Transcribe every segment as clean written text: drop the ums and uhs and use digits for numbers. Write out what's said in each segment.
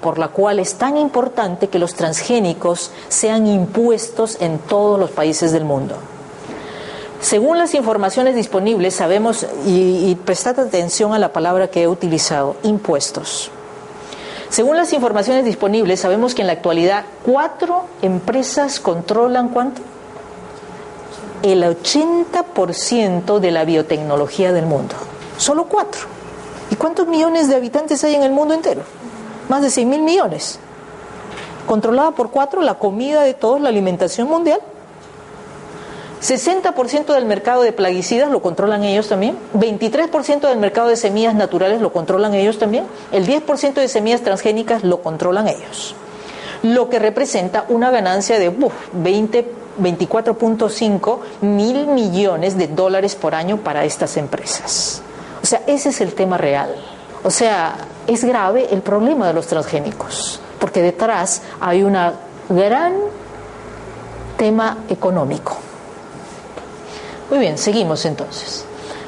por la cual es tan importante que los transgénicos sean impuestos en todos los países del mundo. Según las informaciones disponibles, sabemos, y prestad atención a la palabra que he utilizado, impuestos. Según las informaciones disponibles, sabemos que en la actualidad 4 empresas controlan ¿cuánto? El 80% de la biotecnología del mundo. Solo 4. ¿Y cuántos millones de habitantes hay en el mundo entero? Más de 6.000 millones. Controlada por 4, la comida de todos, la alimentación mundial. 60% del mercado de plaguicidas lo controlan ellos también. 23% del mercado de semillas naturales lo controlan ellos también. El 10% de semillas transgénicas lo controlan ellos. Lo que representa una ganancia de 24.5 mil millones de dólares por año para estas empresas. O sea, ese es el tema real. O sea, es grave el problema de los transgénicos, porque detrás hay un gran tema económico. Muy bien, seguimos entonces.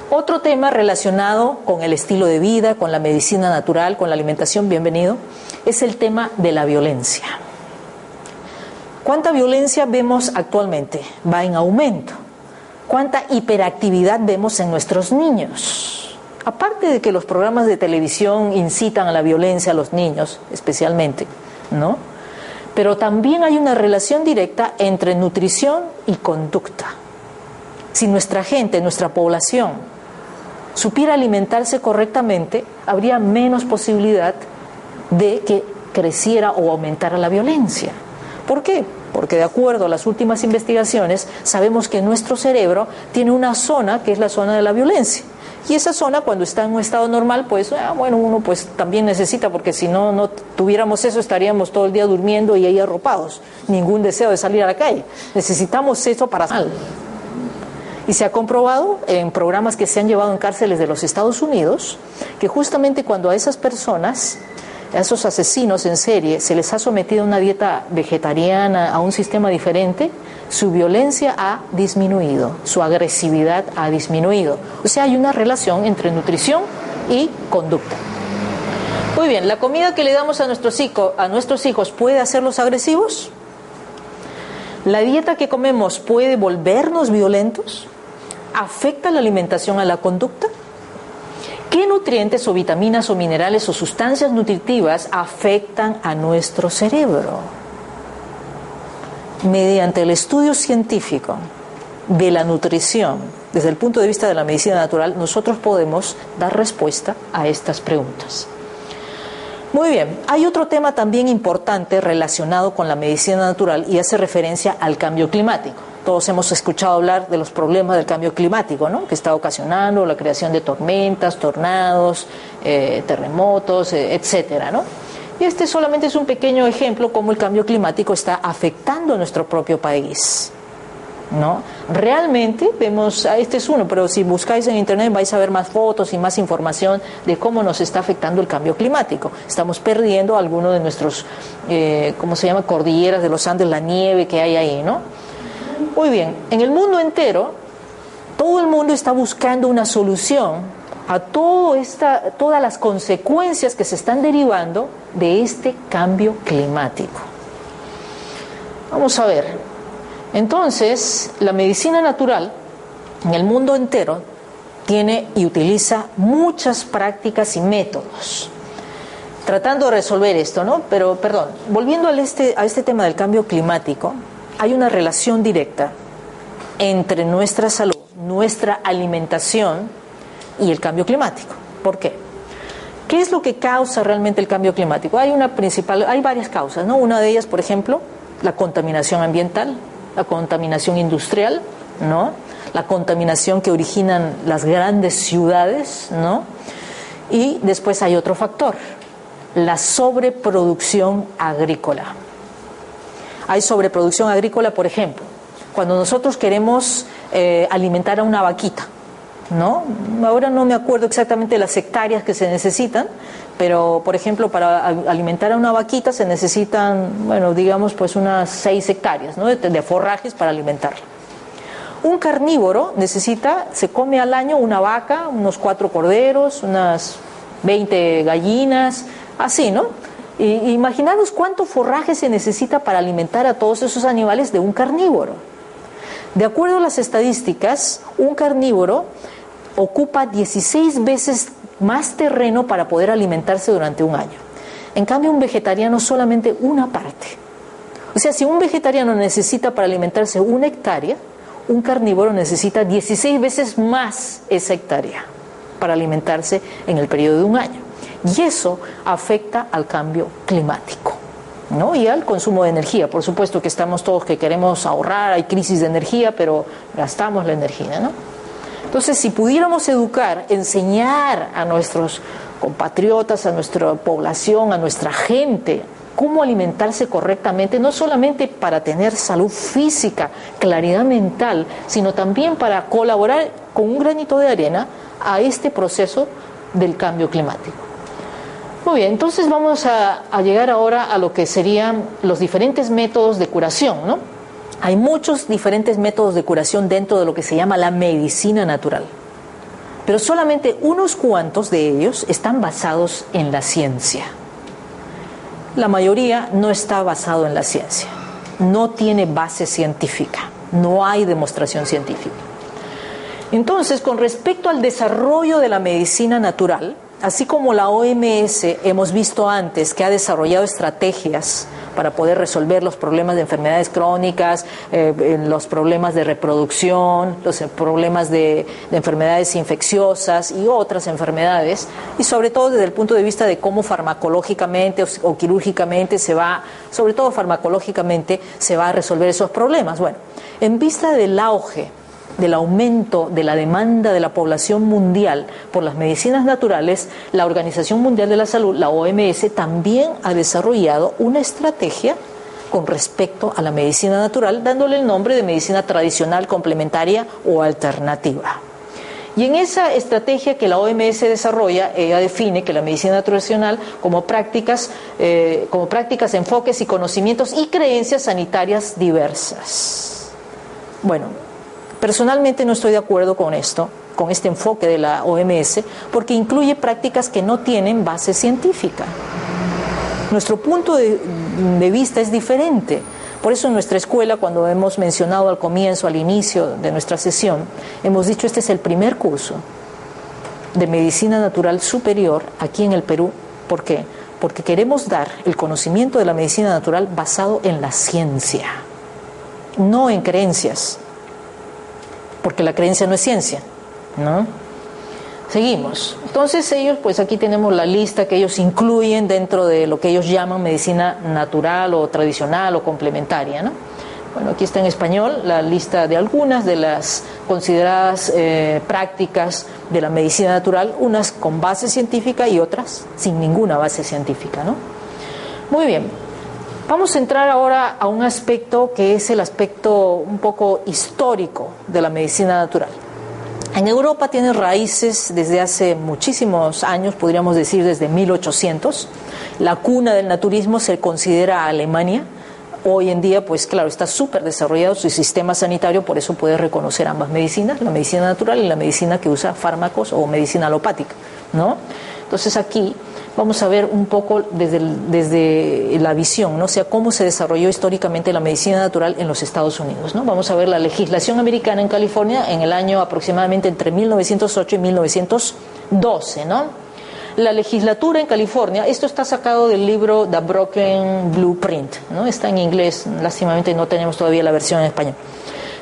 Otro tema relacionado con el estilo de vida, con la medicina natural, con la alimentación, bienvenido, es el tema de la violencia. ¿Cuánta violencia vemos actualmente? Va en aumento. ¿Cuánta hiperactividad vemos en nuestros niños? Aparte de que los programas de televisión incitan a la violencia a los niños, especialmente, ¿no? Pero también hay una relación directa entre nutrición y conducta. Si nuestra gente, nuestra población, supiera alimentarse correctamente, habría menos posibilidad de que creciera o aumentara la violencia. ¿Por qué? Porque de acuerdo a las últimas investigaciones, sabemos que nuestro cerebro tiene una zona que es la zona de la violencia. Y esa zona, cuando está en un estado normal, pues, uno pues también necesita, porque si no tuviéramos eso, estaríamos todo el día durmiendo y ahí arropados. Ningún deseo de salir a la calle. Necesitamos eso para salir. Y se ha comprobado en programas que se han llevado en cárceles de los Estados Unidos, que justamente cuando a esas personas, a esos asesinos en serie, se les ha sometido a una dieta vegetariana, a un sistema diferente, su violencia ha disminuido, su agresividad ha disminuido. O sea, hay una relación entre nutrición y conducta. Muy bien, ¿la comida que le damos a nuestros hijos puede hacerlos agresivos? ¿La dieta que comemos puede volvernos violentos? ¿Afecta la alimentación a la conducta? ¿Qué nutrientes o vitaminas o minerales o sustancias nutritivas afectan a nuestro cerebro? Mediante el estudio científico de la nutrición, desde el punto de vista de la medicina natural, nosotros podemos dar respuesta a estas preguntas. Muy bien, hay otro tema también importante relacionado con la medicina natural y hace referencia al cambio climático. Todos hemos escuchado hablar de los problemas del cambio climático, ¿no? Que está ocasionando la creación de tormentas, tornados, terremotos, etcétera, ¿no? Y este solamente es un pequeño ejemplo cómo el cambio climático está afectando a nuestro propio país, ¿no? Realmente vemos, este es uno, pero si buscáis en internet vais a ver más fotos y más información de cómo nos está afectando el cambio climático. Estamos perdiendo algunos de nuestros, ¿cómo se llama? Cordilleras de los Andes, la nieve que hay ahí, ¿no? Muy bien, en el mundo entero, todo el mundo está buscando una solución a todas las consecuencias que se están derivando de este cambio climático. Vamos a ver. Entonces, la medicina natural en el mundo entero tiene y utiliza muchas prácticas y métodos tratando de resolver esto, ¿no? Pero, perdón, volviendo a este tema del cambio climático, hay una relación directa entre nuestra salud, nuestra alimentación y el cambio climático. ¿Por qué? ¿Qué es lo que causa realmente el cambio climático? Hay varias causas, ¿no? Una de ellas, por ejemplo, la contaminación ambiental, la contaminación industrial, ¿no? La contaminación que originan las grandes ciudades, ¿no? Y después hay otro factor, la sobreproducción agrícola. Hay sobreproducción agrícola, por ejemplo, cuando nosotros queremos alimentar a una vaquita, ¿no? Ahora no me acuerdo exactamente las hectáreas que se necesitan, pero, por ejemplo, para alimentar a una vaquita se necesitan, bueno, digamos, pues unas 6 hectáreas, ¿no? de forrajes para alimentarla. Un carnívoro se come al año una vaca, unos 4 corderos, unas 20 gallinas, así, ¿no? Imaginaros cuánto forraje se necesita para alimentar a todos esos animales de un carnívoro. De acuerdo a las estadísticas, un carnívoro ocupa 16 veces más terreno para poder alimentarse durante un año. En cambio, un vegetariano solamente una parte. O sea, si un vegetariano necesita para alimentarse 1 hectárea, un carnívoro necesita 16 veces más esa hectárea para alimentarse en el periodo de un año. Y eso afecta al cambio climático, ¿no? Y al consumo de energía. Por supuesto que estamos todos que queremos ahorrar, hay crisis de energía, pero gastamos la energía, ¿no? Entonces, si pudiéramos educar, enseñar a nuestros compatriotas, a nuestra población, a nuestra gente, cómo alimentarse correctamente, no solamente para tener salud física, claridad mental, sino también para colaborar con un granito de arena a este proceso del cambio climático. Muy bien, entonces vamos a llegar ahora a lo que serían los diferentes métodos de curación, ¿no? Hay muchos diferentes métodos de curación dentro de lo que se llama la medicina natural, pero solamente unos cuantos de ellos están basados en la ciencia. La mayoría no está basado en la ciencia, no tiene base científica, no hay demostración científica. Entonces, con respecto al desarrollo de la medicina natural, así como la OMS hemos visto antes que ha desarrollado estrategias para poder resolver los problemas de enfermedades crónicas, los problemas de reproducción, los problemas de enfermedades infecciosas y otras enfermedades, y sobre todo desde el punto de vista de cómo farmacológicamente o quirúrgicamente sobre todo farmacológicamente, se va a resolver esos problemas. Bueno, en vista del auge, del aumento de la demanda de la población mundial por las medicinas naturales, la Organización Mundial de la Salud, la OMS, también ha desarrollado una estrategia con respecto a la medicina natural, dándole el nombre de medicina tradicional, complementaria o alternativa. Y en esa estrategia que la OMS desarrolla, ella define que la medicina tradicional como prácticas, enfoques y conocimientos y creencias sanitarias diversas. Bueno, personalmente no estoy de acuerdo con esto, con este enfoque de la OMS, porque incluye prácticas que no tienen base científica. Nuestro punto de vista es diferente. Por eso en nuestra escuela, cuando hemos mencionado al comienzo, al inicio de nuestra sesión, hemos dicho este es el primer curso de medicina natural superior aquí en el Perú. ¿Por qué? Porque queremos dar el conocimiento de la medicina natural basado en la ciencia, no en creencias. Porque la creencia no es ciencia, ¿no? Seguimos. Entonces ellos, pues aquí tenemos la lista que ellos incluyen dentro de lo que ellos llaman medicina natural o tradicional o complementaria, ¿no? Bueno, aquí está en español la lista de algunas de las consideradas prácticas de la medicina natural, unas con base científica y otras sin ninguna base científica, ¿no? Muy bien. Vamos a entrar ahora a un aspecto que es el aspecto un poco histórico de la medicina natural. En Europa tiene raíces desde hace muchísimos años, podríamos decir desde 1800. La cuna del naturismo se considera Alemania. Hoy en día, pues claro, está súper desarrollado su sistema sanitario, por eso puede reconocer ambas medicinas, la medicina natural y la medicina que usa fármacos o medicina alopática, ¿no? Entonces aquí vamos a ver un poco desde la visión, ¿no? O sea, cómo se desarrolló históricamente la medicina natural en los Estados Unidos, ¿no? Vamos a ver la legislación americana en California en el año aproximadamente entre 1908 y 1912, ¿no? La legislatura en California, esto está sacado del libro The Broken Blueprint, ¿no? Está en inglés, lástimamente no tenemos todavía la versión en español.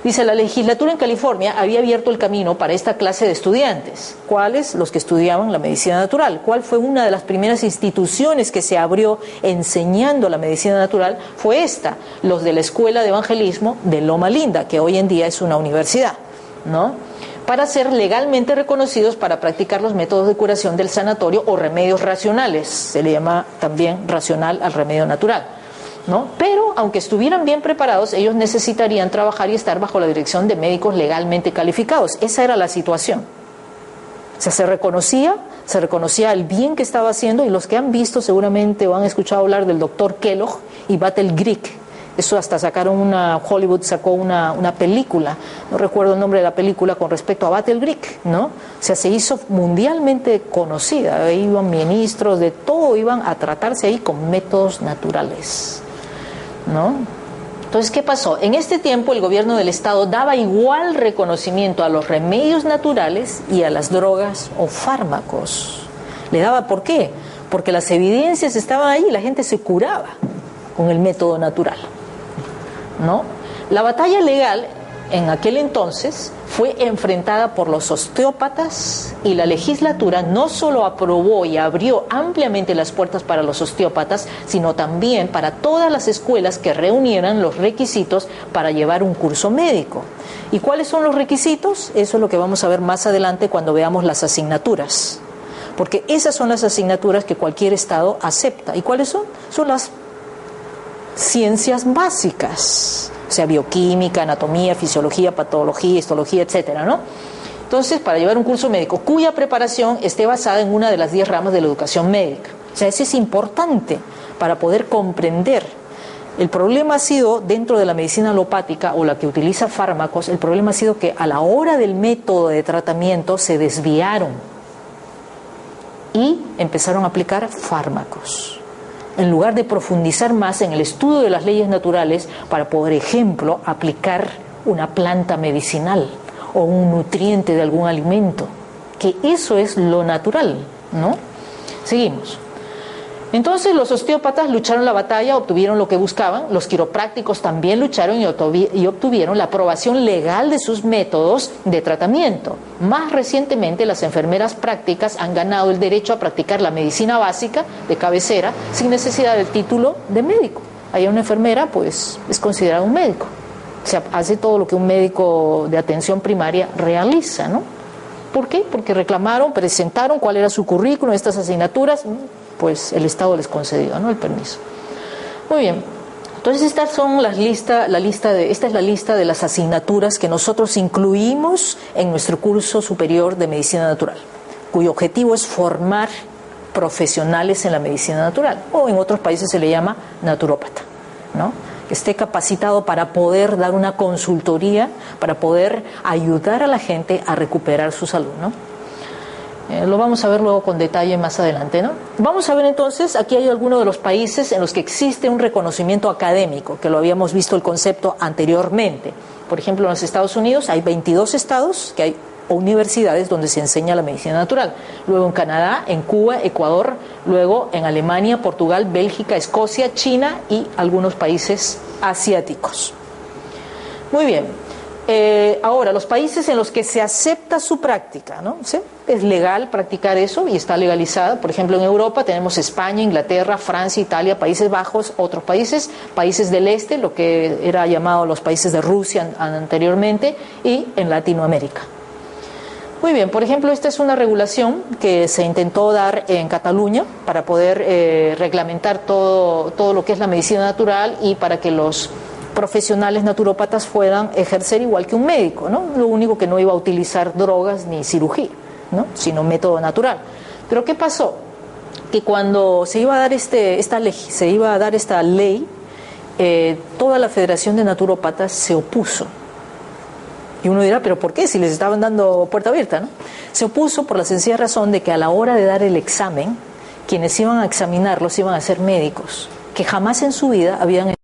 Dice, la legislatura en California había abierto el camino para esta clase de estudiantes. ¿Cuáles? Los que estudiaban la medicina natural. ¿Cuál fue una de las primeras instituciones que se abrió enseñando la medicina natural? Fue esta, los de la Escuela de Evangelismo de Loma Linda, que hoy en día es una universidad, ¿no? Para ser legalmente reconocidos para practicar los métodos de curación del sanatorio o remedios racionales. Se le llama también racional al remedio natural, ¿no? Pero aunque estuvieran bien preparados, ellos necesitarían trabajar y estar bajo la dirección de médicos legalmente calificados. Esa era la situación. O sea, se reconocía el bien que estaba haciendo, y los que han visto seguramente o han escuchado hablar del doctor Kellogg y Battle Greek, Eso hasta Hollywood sacó una película, no recuerdo el nombre de la película, con respecto a Battle Creek, ¿no? O sea, se hizo mundialmente conocida, ahí iban ministros de todo, iban a tratarse ahí con métodos naturales, ¿no? Entonces, ¿qué pasó? En este tiempo el gobierno del Estado daba igual reconocimiento a los remedios naturales y a las drogas o fármacos. Le daba, ¿por qué? Porque las evidencias estaban ahí y la gente se curaba con el método natural, ¿no? La batalla legal en aquel entonces fue enfrentada por los osteópatas y la legislatura no solo aprobó y abrió ampliamente las puertas para los osteópatas, sino también para todas las escuelas que reunieran los requisitos para llevar un curso médico. ¿Y cuáles son los requisitos? Eso es lo que vamos a ver más adelante cuando veamos las asignaturas, porque esas son las asignaturas que cualquier estado acepta. ¿Y cuáles son? Son las ciencias básicas, o sea, bioquímica, anatomía, fisiología, patología, histología, etcétera, ¿no? Entonces, para llevar un curso médico cuya preparación esté basada en una de las 10 ramas de la educación médica. O sea, eso es importante para poder comprender. El problema ha sido, dentro de la medicina alopática o la que utiliza fármacos, el problema ha sido que a la hora del método de tratamiento se desviaron y empezaron a aplicar fármacos, en lugar de profundizar más en el estudio de las leyes naturales para, por ejemplo, aplicar una planta medicinal o un nutriente de algún alimento, que eso es lo natural, ¿no? Seguimos. Entonces los osteópatas lucharon la batalla, obtuvieron lo que buscaban, los quiroprácticos también lucharon y obtuvieron la aprobación legal de sus métodos de tratamiento. Más recientemente, las enfermeras prácticas han ganado el derecho a practicar la medicina básica de cabecera sin necesidad del título de médico. Ahí una enfermera, pues, es considerada un médico. O sea, hace todo lo que un médico de atención primaria realiza, ¿no? ¿Por qué? Porque reclamaron, presentaron cuál era su currículum, estas asignaturas, pues el Estado les concedió, ¿no?, el permiso. Muy bien. Entonces esta es la lista de las asignaturas que nosotros incluimos en nuestro curso superior de medicina natural, cuyo objetivo es formar profesionales en la medicina natural, o en otros países se le llama naturópata, ¿no? Que esté capacitado para poder dar una consultoría, para poder ayudar a la gente a recuperar su salud, ¿no? Lo vamos a ver luego con detalle más adelante, ¿no? Vamos a ver entonces, aquí hay algunos de los países en los que existe un reconocimiento académico, que lo habíamos visto el concepto anteriormente. Por ejemplo, en los Estados Unidos hay 22 estados que hay universidades donde se enseña la medicina natural. Luego en Canadá, en Cuba, Ecuador, luego en Alemania, Portugal, Bélgica, Escocia, China y algunos países asiáticos. Muy bien. Ahora, los países en los que se acepta su práctica, ¿no? ¿Sí? Es legal practicar eso y está legalizada. Por ejemplo, en Europa tenemos España, Inglaterra, Francia, Italia, Países Bajos, otros países, países del este, lo que era llamado los países de Rusia anteriormente, y en Latinoamérica. Muy bien, por ejemplo, esta es una regulación que se intentó dar en Cataluña para poder reglamentar todo lo que es la medicina natural y para que los profesionales naturópatas puedan ejercer igual que un médico, ¿no? Lo único que no iba a utilizar drogas ni cirugía, ¿no?, sino método natural. Pero ¿qué pasó? Que cuando se iba a dar esta ley, toda la Federación de Naturópatas se opuso. Y uno dirá, ¿pero por qué? Si les estaban dando puerta abierta, ¿no? Se opuso por la sencilla razón de que a la hora de dar el examen, quienes iban a examinarlos iban a ser médicos, que jamás en su vida habían